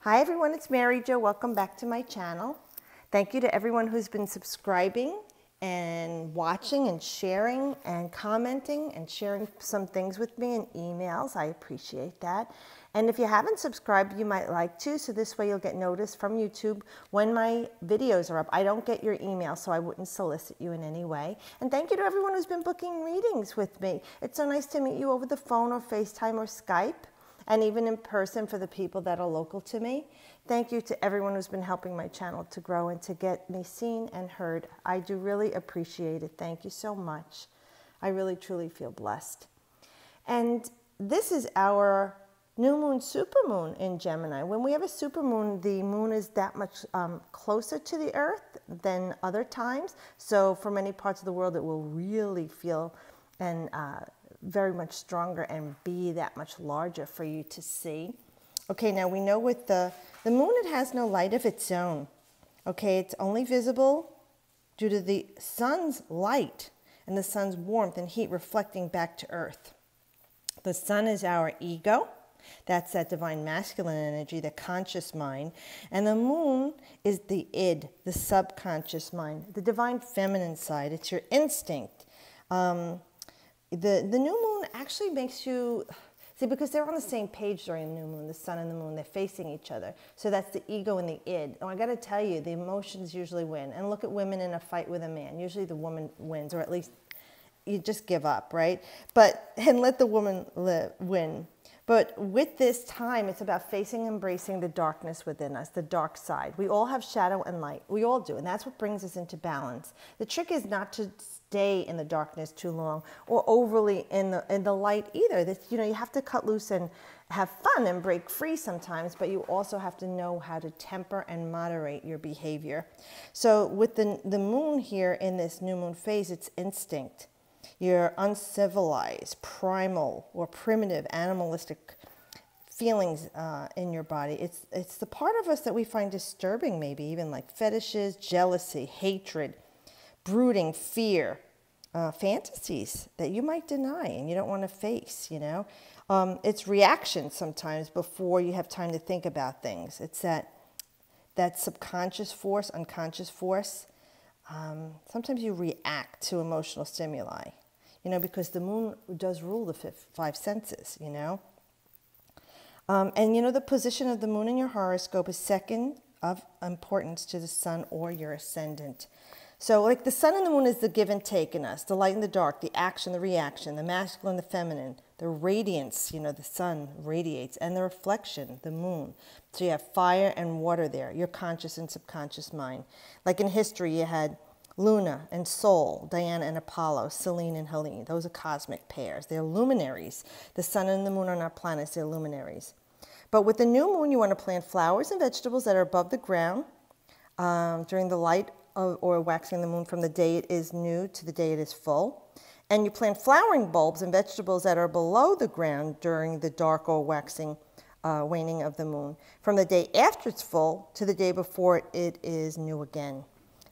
Hi everyone, it's Mary Jo. Welcome back to my channel. Thank you to everyone who's been subscribing and watching and sharing and commenting and sharing some things with me in emails. I appreciate that. And if you haven't subscribed, you might like to, so this way you'll get noticed from YouTube when my videos are up. I don't get your email, so I wouldn't solicit you in any way. And thank you to everyone who's been booking readings with me. It's so nice to meet you over the phone or FaceTime or Skype, and even in person for the people that are local to me. Thank you to everyone who's been helping my channel to grow and to get me seen and heard. I do really appreciate it. Thank you so much. I really, truly feel blessed. And this is our new moon, supermoon in Gemini. When we have a supermoon, the moon is that much closer to the earth than other times. So for many parts of the world, it will really feel and very much stronger and be that much larger for you to see. Okay, now we know with the moon, it has no light of its own. Okay, it's only visible due to the sun's light and the sun's warmth and heat reflecting back to earth. The sun is our ego. That's that divine masculine energy, the conscious mind. And the moon is the id, the subconscious mind, the divine feminine side. It's your instinct. The new moon actually makes you, see, because they're on the same page during the new moon, the sun and the moon, they're facing each other. So that's the ego and the id. Oh, I got to tell you, the emotions usually win. And look at women in a fight with a man. Usually the woman wins, or at least you just give up, right? And let the woman win. But with this time, it's about facing and embracing the darkness within us, the dark side. We all have shadow and light. We all do, and that's what brings us into balance. The trick is not to stay in the darkness too long or overly in the light either. This, you have to cut loose and have fun and break free sometimes, but you also have to know how to temper and moderate your behavior. So with the moon here in this new moon phase, it's instinct. Your uncivilized, primal, or primitive, animalistic feelings in your body. It's the part of us that we find disturbing, maybe even like fetishes, jealousy, hatred, brooding, fear, fantasies that you might deny and you don't want to face, It's reaction sometimes before you have time to think about things. It's that subconscious force, unconscious force. Sometimes you react to emotional stimuli, because the moon does rule the five senses, And the position of the moon in your horoscope is second of importance to the sun or your ascendant. So like the sun and the moon is the give and take in us, the light and the dark, the action, the reaction, the masculine, the feminine, the radiance, the sun radiates, and the reflection, the moon. So you have fire and water there, your conscious and subconscious mind. Like in history, you had Luna and Sol, Diana and Apollo, Selene and Helene. Those are cosmic pairs. They're luminaries. The sun and the moon are not planets, they're luminaries. But with the new moon, you want to plant flowers and vegetables that are above the ground during the light or waxing the moon from the day it is new to the day it is full. And you plant flowering bulbs and vegetables that are below the ground during the dark or waxing waning of the moon, from the day after it's full to the day before it is new again.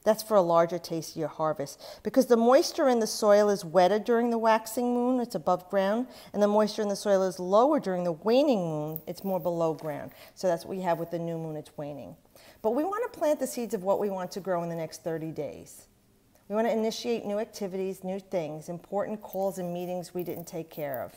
That's for a larger taste of your harvest, because the moisture in the soil is wetter during the waxing moon, it's above ground, and the moisture in the soil is lower during the waning moon, it's more below ground. So that's what we have with the new moon, it's waning. But we want to plant the seeds of what we want to grow in the next 30 days. We want to initiate new activities, new things, important calls and meetings we didn't take care of.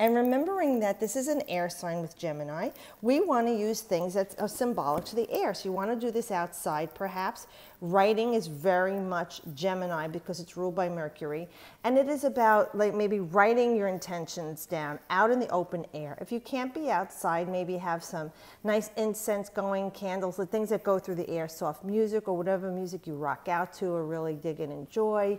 And remembering that this is an air sign with Gemini, we want to use things that are symbolic to the air. So you want to do this outside, perhaps. Writing is very much Gemini because it's ruled by Mercury. And it is about like maybe writing your intentions down out in the open air. If you can't be outside, maybe have some nice incense going, candles, the things that go through the air, soft music or whatever music you rock out to or really dig and enjoy.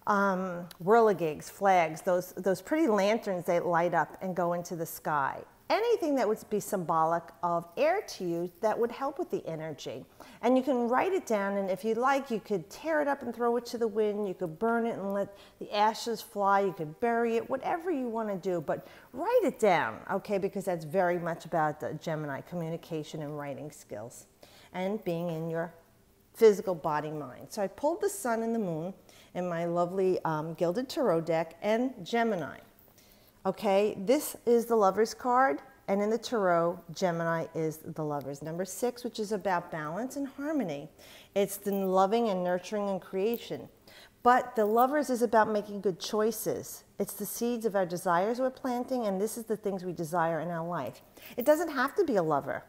Whirligigs, flags, those pretty lanterns that light up and go into the sky. Anything that would be symbolic of air to you that would help with the energy. And you can write it down, and if you like, you could tear it up and throw it to the wind. You could burn it and let the ashes fly. You could bury it, whatever you want to do, but write it down, okay, because that's very much about the Gemini, communication and writing skills and being in your physical body mind. So I pulled the sun and the moon in my lovely gilded tarot deck and Gemini. Okay, this is the Lover's card. And in the Tarot, Gemini is the Lovers. Number 6, which is about balance and harmony. It's the loving and nurturing and creation. But the Lovers is about making good choices. It's the seeds of our desires we're planting, and this is the things we desire in our life. It doesn't have to be a lover.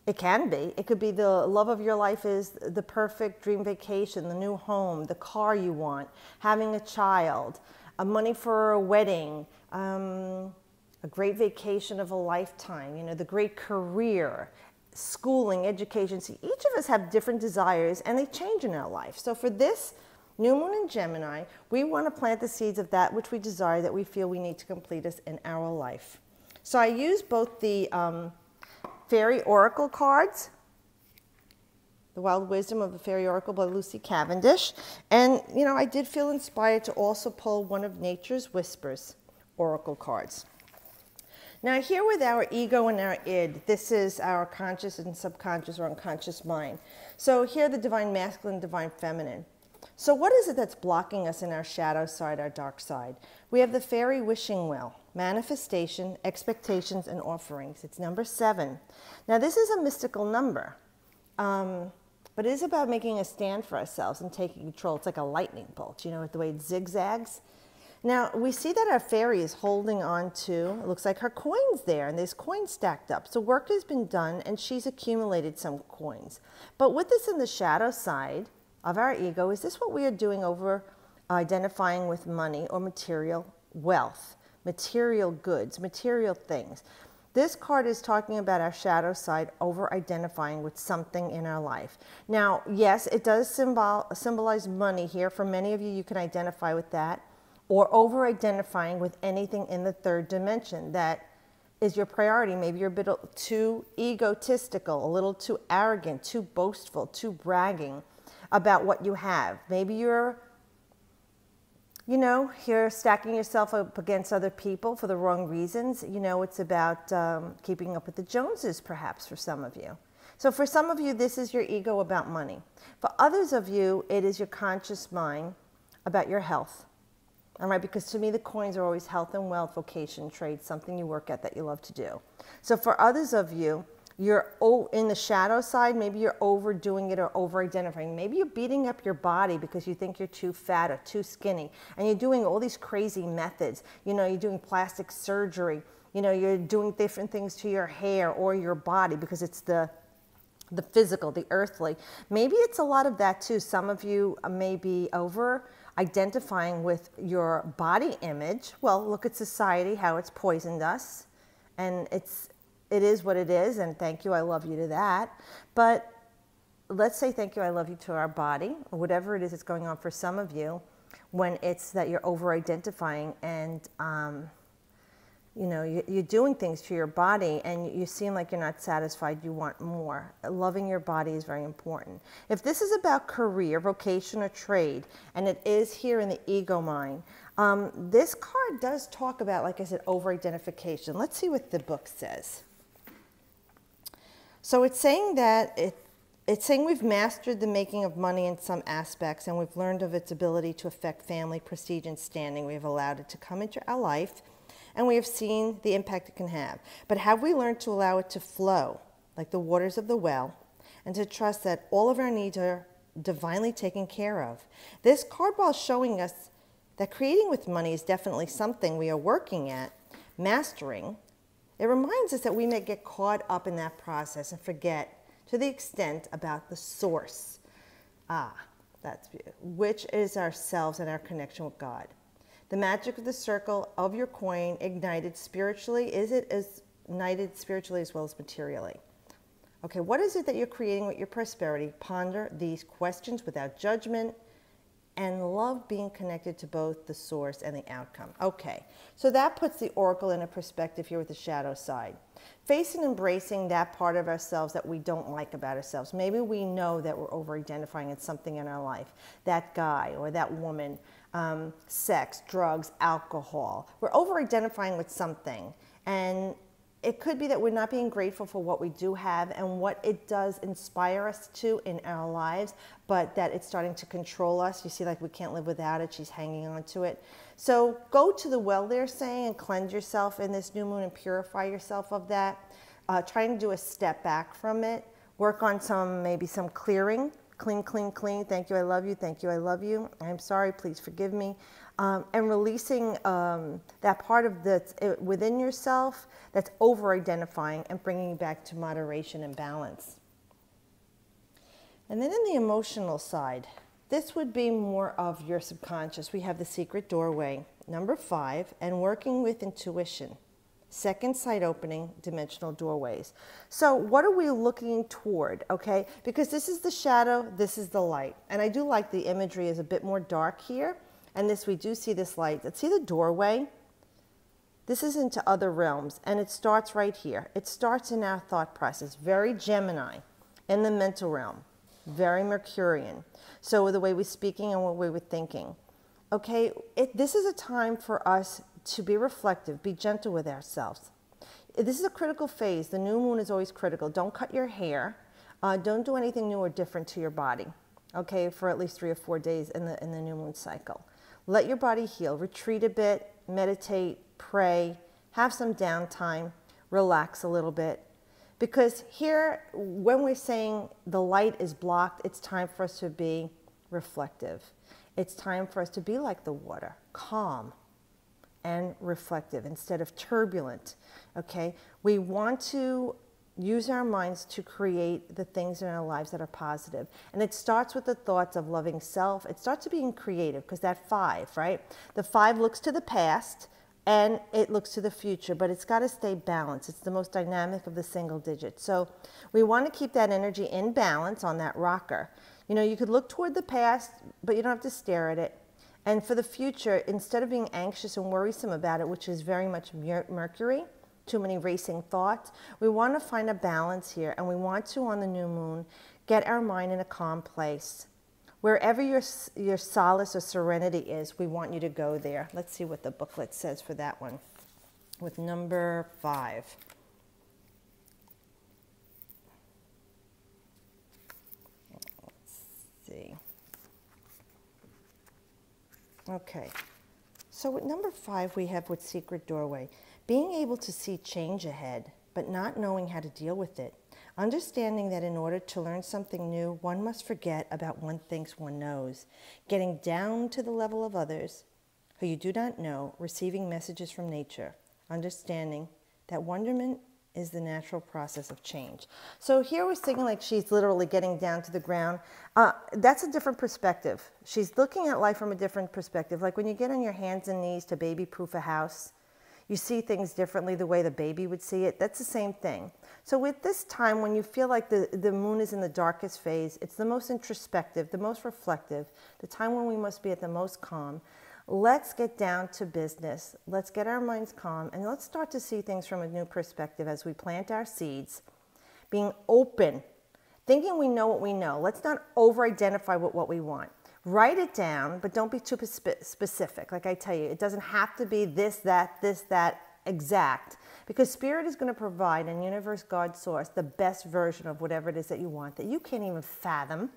It can be. It could be the love of your life is the perfect dream vacation, the new home, the car you want, having a child, money for a wedding, a great vacation of a lifetime, you know, the great career, schooling, education. See, each of us have different desires and they change in our life. So for this new moon in Gemini, we want to plant the seeds of that which we desire, that we feel we need to complete us in our life. So I use both the Fairy Oracle cards, The Wild Wisdom of the Fairy Oracle by Lucy Cavendish. And, you know, I did feel inspired to also pull one of Nature's Whispers Oracle cards. Now here with our ego and our id, this is our conscious and subconscious or unconscious mind. So here the divine masculine, divine feminine. So what is it that's blocking us in our shadow side, our dark side? We have the fairy wishing well, manifestation, expectations, and offerings. It's number 7. Now this is a mystical number, but it is about making a stand for ourselves and taking control. It's like a lightning bolt, you know, the way it zigzags. Now we see that our fairy is holding on to, it looks like her coins there, and there's coins stacked up. So work has been done and she's accumulated some coins. But with this in the shadow side of our ego, is this what we are doing over identifying with money or material wealth, material goods, material things? This card is talking about our shadow side over identifying with something in our life. Now, yes, it does symbolize money here. For many of you, you can identify with that, or over identifying with anything in the third dimension that is your priority. Maybe you're a bit too egotistical, a little too arrogant, too boastful, too bragging about what you have. Maybe you're, you know, you're stacking yourself up against other people for the wrong reasons. You know, it's about keeping up with the Joneses, perhaps, for some of you. So for some of you, this is your ego about money. For others of you, it is your conscious mind about your health. All right, because to me, the coins are always health and wealth, vocation, trade, something you work at that you love to do. So for others of you, you're in the shadow side, maybe you're overdoing it or over-identifying. Maybe you're beating up your body because you think you're too fat or too skinny, and you're doing all these crazy methods. You know, you're doing plastic surgery. You know, you're doing different things to your hair or your body because it's the physical, the earthly. Maybe it's a lot of that too. Some of you may be over-identifying with your body image. Well, look at society, how it's poisoned us, and it is what it is, and thank you, I love you to that. But let's say thank you, I love you to our body, or whatever it is that's going on for some of you, when it's that you're over-identifying and, you know, you're doing things to your body and you seem like you're not satisfied, you want more. Loving your body is very important. If this is about career, vocation, or trade, and it is here in the ego mind, this card does talk about, like I said, over-identification. Let's see what the book says. So it's saying that it's saying we've mastered the making of money in some aspects, and we've learned of its ability to affect family, prestige, and standing. We've allowed it to come into our life, and we have seen the impact it can have. But have we learned to allow it to flow like the waters of the well, and to trust that all of our needs are divinely taken care of? This card, while showing us that creating with money is definitely something we are working at mastering, it reminds us that we may get caught up in that process and forget to the extent about the source. That's beautiful. Which is ourselves and our connection with God. The magic of the circle of your coin ignited spiritually, is it as ignited spiritually as well as materially? Okay, what is it that you're creating with your prosperity? Ponder these questions without judgment, and love being connected to both the source and the outcome. Okay, so that puts the oracle in a perspective here with the shadow side. Face and embracing that part of ourselves that we don't like about ourselves. Maybe we know that we're over-identifying in something in our life. That guy or that woman, sex, drugs, alcohol. We're over-identifying with something, and it could be that we're not being grateful for what we do have and what it does inspire us to in our lives, but that it's starting to control us. You see, like we can't live without it. She's hanging on to it. So go to the well, they're saying, and cleanse yourself in this new moon and purify yourself of that. Trying to do a step back from it. Work on maybe some clearing. Clean, clean, clean. Thank you, I love you. Thank you, I love you. I'm sorry, please forgive me. And releasing that part of that's within yourself that's over-identifying and bringing you back to moderation and balance. And then in the emotional side, this would be more of your subconscious. We have the secret doorway, number 5, and working with intuition. Second sight opening, dimensional doorways. So what are we looking toward, okay? Because this is the shadow, this is the light. And I do like the imagery is a bit more dark here. And this, we do see this light. Let's see the doorway. This is into other realms, and it starts right here. It starts in our thought process, very Gemini, in the mental realm, very Mercurian. So the way we're speaking and what we were thinking. Okay, this is a time for us to be reflective, be gentle with ourselves. This is a critical phase. The new moon is always critical. Don't cut your hair. Don't do anything new or different to your body, okay, for at least 3 or 4 days in the new moon cycle. Let your body heal. Retreat a bit, meditate, pray, have some downtime, relax a little bit. Because here, when we're saying the light is blocked, it's time for us to be reflective. It's time for us to be like the water, calm and reflective instead of turbulent, okay? We want to use our minds to create the things in our lives that are positive. And it starts with the thoughts of loving self. It starts to being creative because that 5, right? The 5 looks to the past and it looks to the future, but it's got to stay balanced. It's the most dynamic of the single digits. So we want to keep that energy in balance on that rocker. You know, you could look toward the past, but you don't have to stare at it. And for the future, instead of being anxious and worrisome about it, which is very much Mercury, too many racing thoughts, we want to find a balance here, and we want to, on the new moon, get our mind in a calm place. Wherever your solace or serenity is, we want you to go there. Let's see what the booklet says for that one with number 5. Let's see. Okay, so with number 5, we have with secret doorway, being able to see change ahead, but not knowing how to deal with it. Understanding that in order to learn something new, one must forget about one thinks one knows. Getting down to the level of others who you do not know, receiving messages from nature. Understanding that wonderment is the natural process of change. So here we're seeing like she's literally getting down to the ground. That's a different perspective. She's looking at life from a different perspective. Like when you get on your hands and knees to baby-proof a house, you see things differently the way the baby would see it. That's the same thing. So with this time, when you feel like the moon is in the darkest phase, it's the most introspective, the most reflective, the time when we must be at the most calm. Let's get down to business. Let's get our minds calm, and let's start to see things from a new perspective as we plant our seeds, being open, thinking we know what we know. Let's not over-identify with what we want. Write it down, but don't be too specific. Like I tell you, it doesn't have to be this, that, exact, because Spirit is going to provide, and Universe, God, Source, the best version of whatever it is that you want, that you can't even fathom,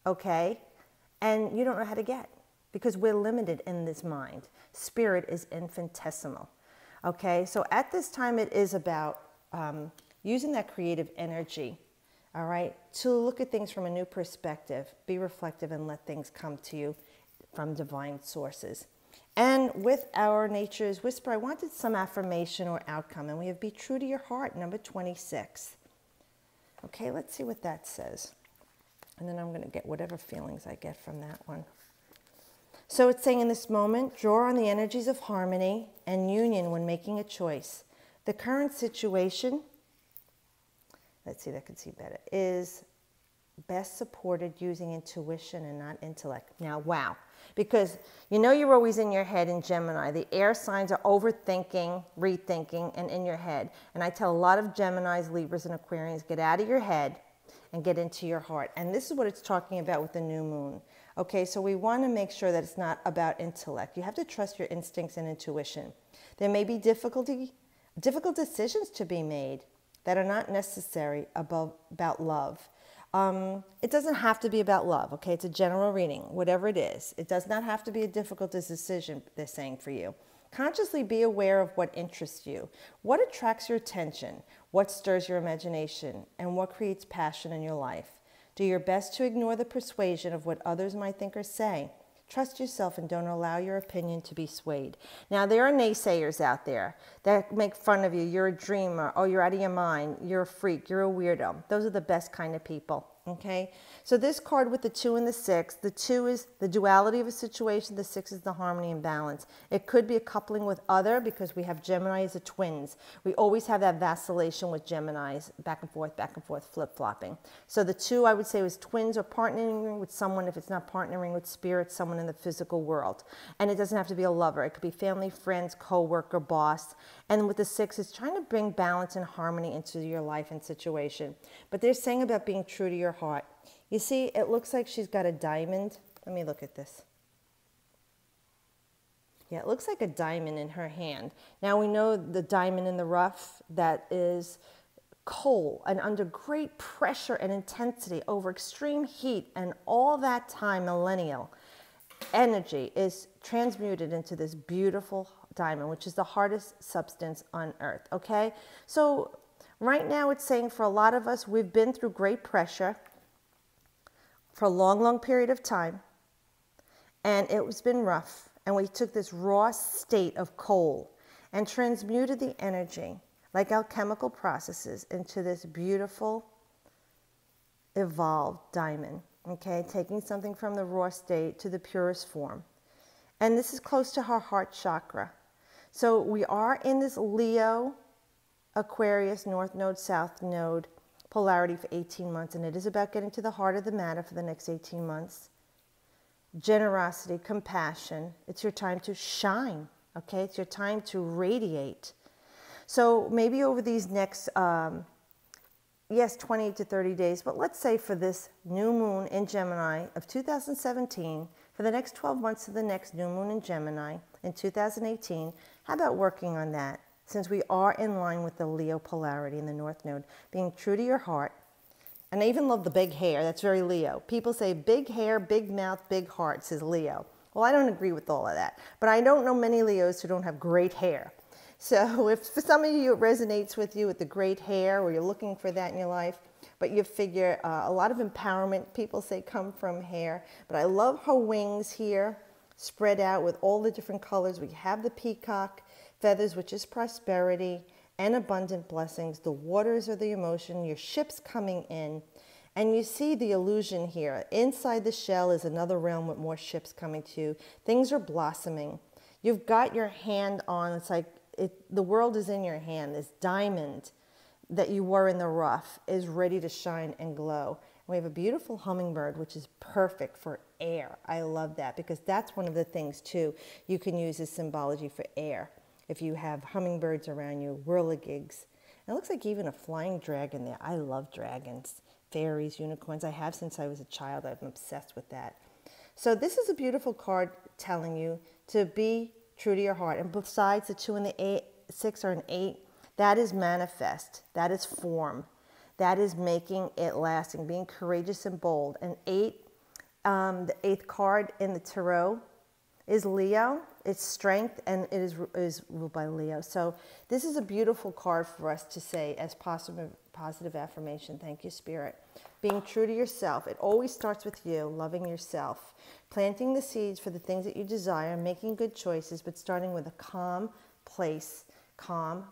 okay? And you don't know how to get. Because we're limited in this mind. Spirit is infinitesimal, okay? So at this time, it is about using that creative energy, all right, to look at things from a new perspective, be reflective, and let things come to you from divine sources. And with our Nature's Whisper, I wanted some affirmation or outcome, and we have Be True to Your Heart, number 26. Okay, let's see what that says. And then I'm going to get whatever feelings I get from that one. So it's saying in this moment, draw on the energies of harmony and union when making a choice. The current situation, let's see if I can see better, is best supported using intuition and not intellect. Now, wow. Because you know you're always in your head in Gemini. The air signs are overthinking, rethinking, and in your head. And I tell a lot of Geminis, Libras, and Aquarians, get out of your head and get into your heart. And this is what it's talking about with the new moon. Okay, so we want to make sure that it's not about intellect. You have to trust your instincts and intuition. There may be difficulty difficult decisions to be made that are not necessary about love. It doesn't have to be about love, okay? It's a general reading, whatever it is. It does not have to be a difficult decision, they're saying, for you. Consciously be aware of what interests you, what attracts your attention, what stirs your imagination, and what creates passion in your life. Do your best to ignore the persuasion of what others might think or say. Trust yourself and don't allow your opinion to be swayed. Now, there are naysayers out there that make fun of you. You're a dreamer. Oh, you're out of your mind. You're a freak. You're a weirdo. Those are the best kind of people. Okay? So this card with the 2 and the 6, the 2 is the duality of a situation. The 6 is the harmony and balance. It could be a coupling with other because we have Gemini as a twins. We always have that vacillation with Geminis, back and forth, flip-flopping. So the 2, I would say, was twins or partnering with someone. If it's not partnering with spirit, someone in the physical world. And it doesn't have to be a lover. It could be family, friends, co-worker, boss. And with the 6, it's trying to bring balance and harmony into your life and situation. But they're saying about being true to your heart. You see, it looks like she's got a diamond. Let me look at this. Yeah, it looks like a diamond in her hand. Now we know the diamond in the rough, that is coal and under great pressure and intensity over extreme heat, and all that time, millennial energy is transmuted into this beautiful diamond, which is the hardest substance on earth, okay? So right now it's saying for a lot of us, we've been through great pressure for a long, long period of time, and it's been rough. And we took this raw state of coal and transmuted the energy, like alchemical processes, into this beautiful, evolved diamond, okay? Taking something from the raw state to the purest form. And this is close to her heart chakra. So we are in this Leo, Aquarius, North Node, South Node polarity for 18 months, and it is about getting to the heart of the matter for the next 18 months. Generosity, compassion. It's your time to shine, okay? It's your time to radiate. So maybe over these next, 20 to 30 days, but let's say for this new moon in Gemini of 2017, for the next 12 months of the next new moon in Gemini in 2018, how about working on that? Since we are in line with the Leo polarity in the North Node, being true to your heart. And I even love the big hair. That's very Leo. People say big hair, big mouth, big heart, says Leo. Well, I don't agree with all of that. But I don't know many Leos who don't have great hair. So if for some of you it resonates with you with the great hair, or you're looking for that in your life, but you figure a lot of empowerment, people say, come from hair. But I love her wings here, spread out with all the different colors. We have the peacock feathers, which is prosperity and abundant blessings. The waters are the emotion, your ship's coming in. And you see the illusion here. Inside the shell is another realm with more ships coming to you. Things are blossoming. You've got your hand on, it's like the world is in your hand. This diamond that you were in the rough is ready to shine and glow. And we have a beautiful hummingbird, which is perfect for air. I love that because that's one of the things too you can use as symbology for air. If you have hummingbirds around you, whirligigs. And it looks like even a flying dragon there. I love dragons, fairies, unicorns. I have since I was a child. I'm obsessed with that. So this is a beautiful card telling you to be true to your heart. And besides, the 2 and the 6 are an 8. That is manifest. That is form. That is making it lasting, being courageous and bold. And 8, the 8th card in the tarot is Leo. It's strength, and it is ruled by Leo. So this is a beautiful card for us to say as positive affirmation. Thank you, Spirit. Being true to yourself. It always starts with you, loving yourself. Planting the seeds for the things that you desire, making good choices, but starting with a calm place, calm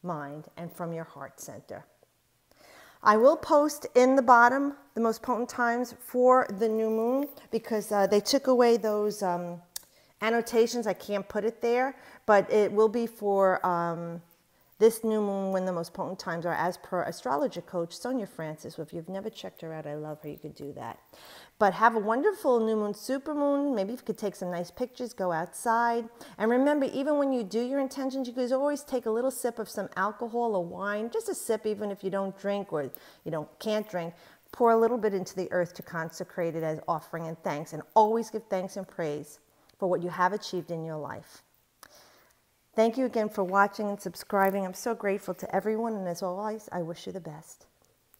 mind, and from your heart center. I will post in the bottom the most potent times for the new moon because they took away those annotations. I can't put it there, but it will be for this new moon when the most potent times are, as per astrologer coach Sonja Francis. So if you've never checked her out, I love her. You could do that. But have a wonderful new moon, super moon. Maybe if you could take some nice pictures, go outside. And remember, even when you do your intentions, you could always take a little sip of some alcohol or wine, just a sip, even if you don't drink or you can't drink. Pour a little bit into the earth to consecrate it as offering and thanks. And always give thanks and praise for what you have achieved in your life. Thank you again for watching and subscribing. I'm so grateful to everyone, and as always, I wish you the best.